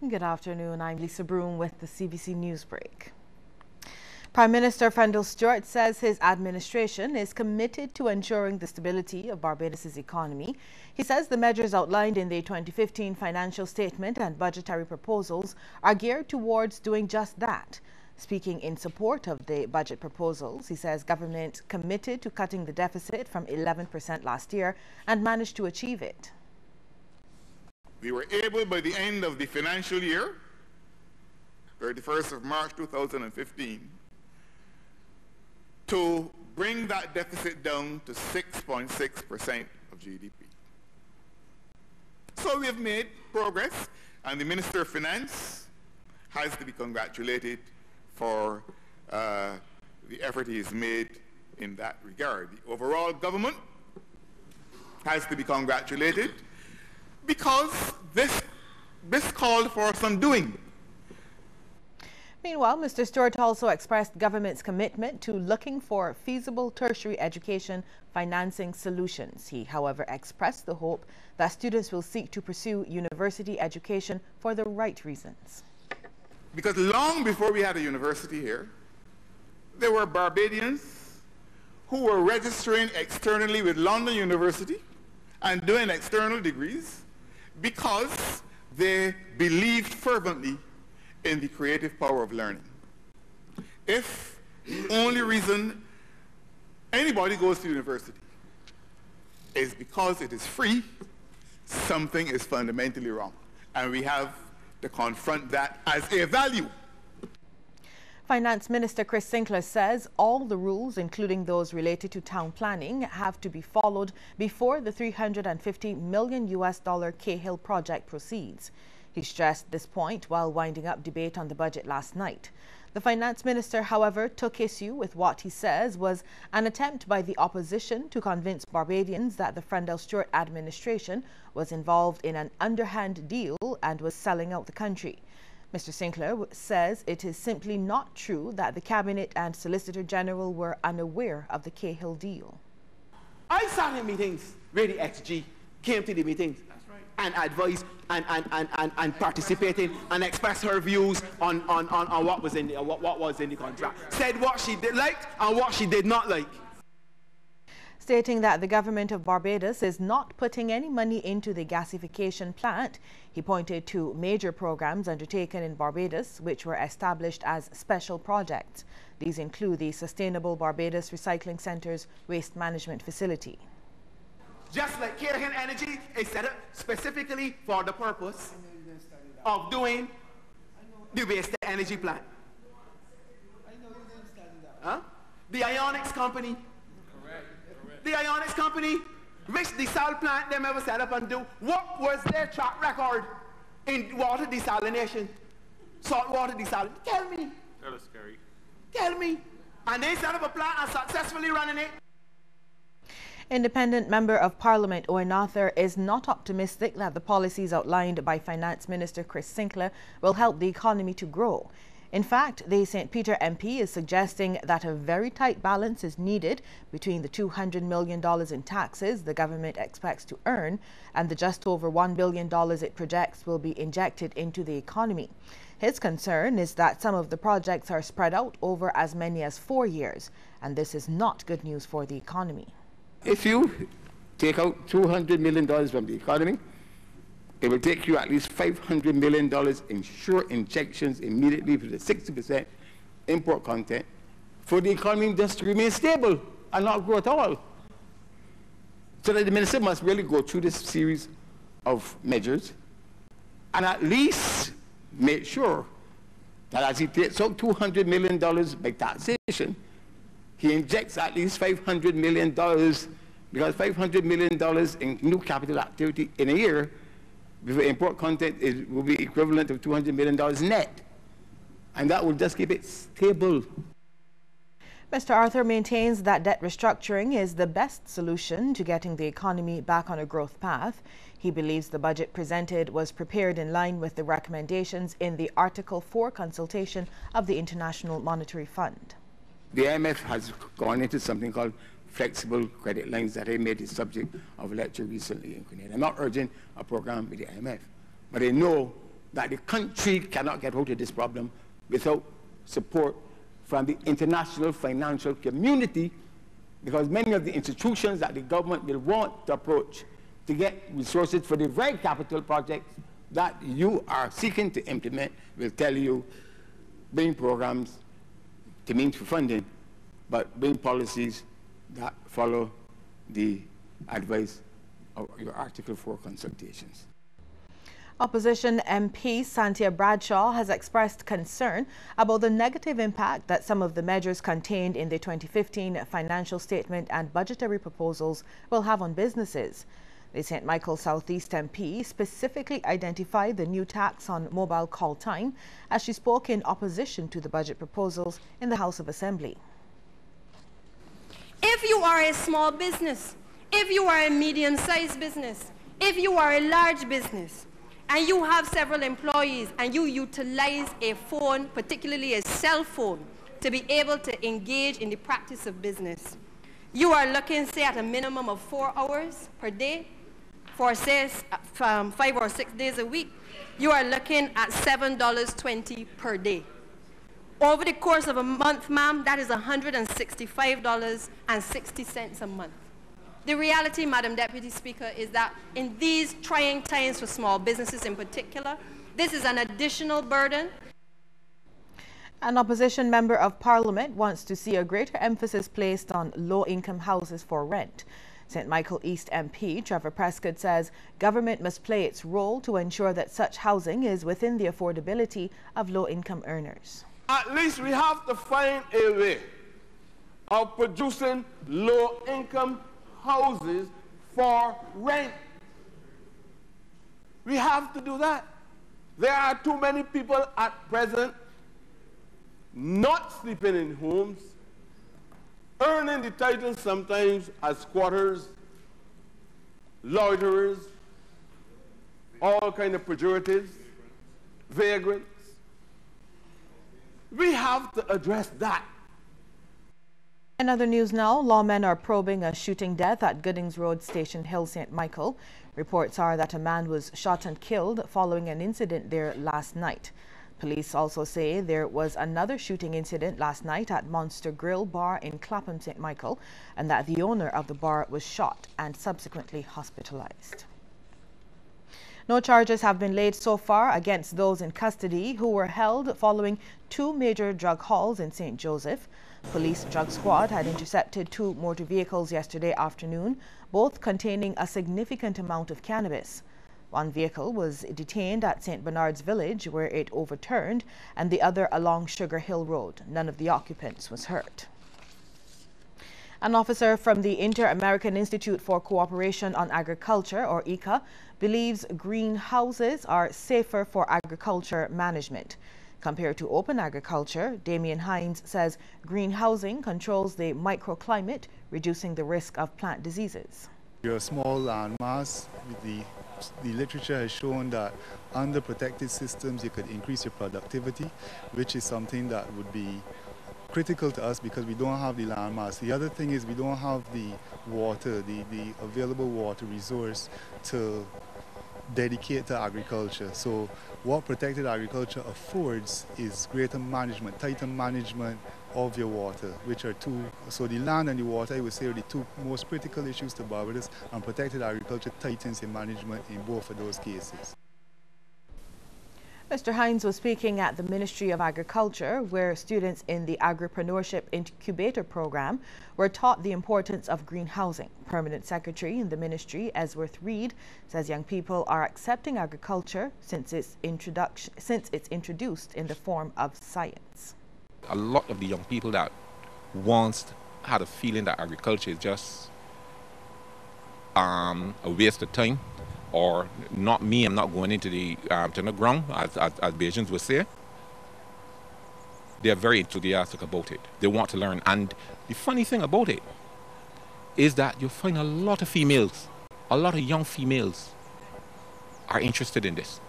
Good afternoon. I'm Lisa Broom with the CBC News Break. Prime Minister Fendel Stewart says his administration is committed to ensuring the stability of Barbados' economy. He says the measures outlined in the 2015 financial statement and budgetary proposals are geared towards doing just that. Speaking in support of the budget proposals, he says government committed to cutting the deficit from 11% last year and managed to achieve it. We were able, by the end of the financial year, 31st of March 2015, to bring that deficit down to 6.6% of GDP. So we have made progress, and the Minister of Finance has to be congratulated for the effort he has made in that regard. The overall government has to be congratulated, because this called for some doing. Meanwhile, Mr. Stewart also expressed government's commitment to looking for feasible tertiary education financing solutions. He, however, expressed the hope that students will seek to pursue university education for the right reasons. Because long before we had a university here, there were Barbadians who were registering externally with London University and doing external degrees because they believed fervently in the creative power of learning. If the only reason anybody goes to university is because it is free, something is fundamentally wrong. And we have to confront that as a value. Finance Minister Chris Sinclair says all the rules, including those related to town planning, have to be followed before the $350 million Cahill project proceeds. He stressed this point while winding up debate on the budget last night. The Finance Minister, however, took issue with what he says was an attempt by the opposition to convince Barbadians that the Fendel Stewart administration was involved in an underhand deal and was selling out the country. Mr. Sinclair says it is simply not true that the Cabinet and Solicitor General were unaware of the Cahill deal. I sat in meetings where the XG came to the meetings and advised and participated and expressed her views on what was in the contract. Said what she liked and what she did not like. Stating that the government of Barbados is not putting any money into the gasification plant, he pointed to major programs undertaken in Barbados which were established as special projects. These include the Sustainable Barbados Recycling Centre's waste management facility. Just like Cahill Energy is set up specifically for the purpose of doing the waste energy plant. Huh? The Ionics company. The Ionics company, which the salt plant them ever set up and do, what was their track record in water desalination? Salt water desalination. Tell me. That is scary. Tell me. And they set up a plant and successfully running it. Independent Member of Parliament Owen Arthur is not optimistic that the policies outlined by Finance Minister Chris Sinclair will help the economy to grow. In fact, the St. Peter MP is suggesting that a very tight balance is needed between the $200 million in taxes the government expects to earn and the just over $1 billion it projects will be injected into the economy. His concern is that some of the projects are spread out over as many as 4 years, and this is not good news for the economy. If you take out $200 million from the economy, it will take you at least $500 million in sure injections immediately for the 60% import content for the economy just to remain stable and not grow at all. So that the minister must really go through this series of measures and at least make sure that as he takes out $200 million by taxation, he injects at least $500 million, because $500 million in new capital activity in a year with import content will be equivalent of $200 million net. And that will just keep it stable. Mr. Arthur maintains that debt restructuring is the best solution to getting the economy back on a growth path. He believes the budget presented was prepared in line with the recommendations in the Article 4 consultation of the International Monetary Fund. The IMF has gone into something called flexible credit lines that I made the subject of a lecture recently in Grenada. I'm not urging a program with the IMF, but I know that the country cannot get out of this problem without support from the international financial community, because many of the institutions that the government will want to approach to get resources for the very capital projects that you are seeking to implement will tell you bring programs to means for funding, but bring policies that follow the advice of your Article 4 consultations. Opposition MP Santia Bradshaw has expressed concern about the negative impact that some of the measures contained in the 2015 financial statement and budgetary proposals will have on businesses. The St. Michael Southeast MP specifically identified the new tax on mobile call time as she spoke in opposition to the budget proposals in the House of Assembly. If you are a small business, if you are a medium-sized business, if you are a large business, and you have several employees and you utilize a phone, particularly a cell phone, to be able to engage in the practice of business, you are looking, say, at a minimum of 4 hours per day for, say, from 5 or 6 days a week. You are looking at $7.20 per day. Over the course of a month, ma'am, that is $165.60 a month. The reality, Madam Deputy Speaker, is that in these trying times for small businesses in particular, this is an additional burden. An opposition member of Parliament wants to see a greater emphasis placed on low-income houses for rent. St. Michael East MP Trevor Prescott says government must play its role to ensure that such housing is within the affordability of low-income earners. At least we have to find a way of producing low-income houses for rent. We have to do that. There are too many people at present not sleeping in homes, earning the title sometimes as squatters, loiterers, all kind of pejoratives, vagrants. We have to address that. In other news now, lawmen are probing a shooting death at Goodings Road, Station Hill, St. Michael. Reports are that a man was shot and killed following an incident there last night. Police also say there was another shooting incident last night at Monster Grill Bar in Clapham, St. Michael, and that the owner of the bar was shot and subsequently hospitalized. No charges have been laid so far against those in custody who were held following 2 major drug hauls in St. Joseph. Police drug squad had intercepted 2 motor vehicles yesterday afternoon, both containing a significant amount of cannabis. One vehicle was detained at St. Bernard's Village, where it overturned, and the other along Sugar Hill Road. None of the occupants was hurt. An officer from the Inter-American Institute for Cooperation on Agriculture, or ICA, believes greenhouses are safer for agriculture management. Compared to open agriculture, Damian Hines says greenhousing controls the microclimate, reducing the risk of plant diseases. Your small land mass, the literature has shown that under protected systems you could increase your productivity, which is something that would be critical to us because we don't have the land mass. The other thing is we don't have the water, the available water resource to dedicate to agriculture. So what protected agriculture affords is greater management, tighter management of your water, which are so the land and the water, I would say, are the 2 most critical issues to Barbados, and protected agriculture tightens in management in both of those cases. Mr. Hines was speaking at the Ministry of Agriculture, where students in the Agripreneurship Incubator Program were taught the importance of greenhousing. Permanent Secretary in the ministry, Esworth Reed, says young people are accepting agriculture since it's introduced in the form of science. A lot of the young people that once had a feeling that agriculture is just a waste of time, or not me, I'm not going into the ground, as Bajans would say. They're very enthusiastic about it. They want to learn. And the funny thing about it is that you find a lot of females, a lot of young females are interested in this.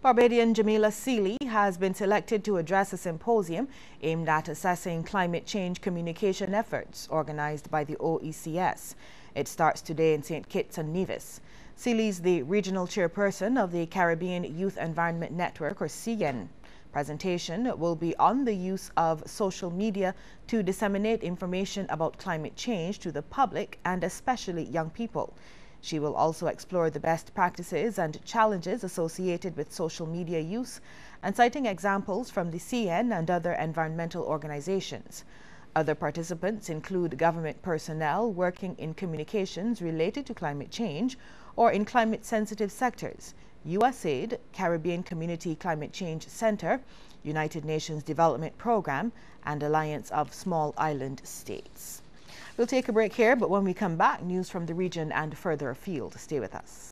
Barbadian Jamila Seeley has been selected to address a symposium aimed at assessing climate change communication efforts organized by the OECS. It starts today in St. Kitts and Nevis. Seeley's the regional chairperson of the Caribbean Youth Environment Network, or CBC. Presentation will be on the use of social media to disseminate information about climate change to the public and especially young people. She will also explore the best practices and challenges associated with social media use and citing examples from the CN and other environmental organizations. Other participants include government personnel working in communications related to climate change or in climate-sensitive sectors, USAID, Caribbean Community Climate Change Center, United Nations Development Program, and Alliance of Small Island States. We'll take a break here, but when we come back, news from the region and further afield. Stay with us.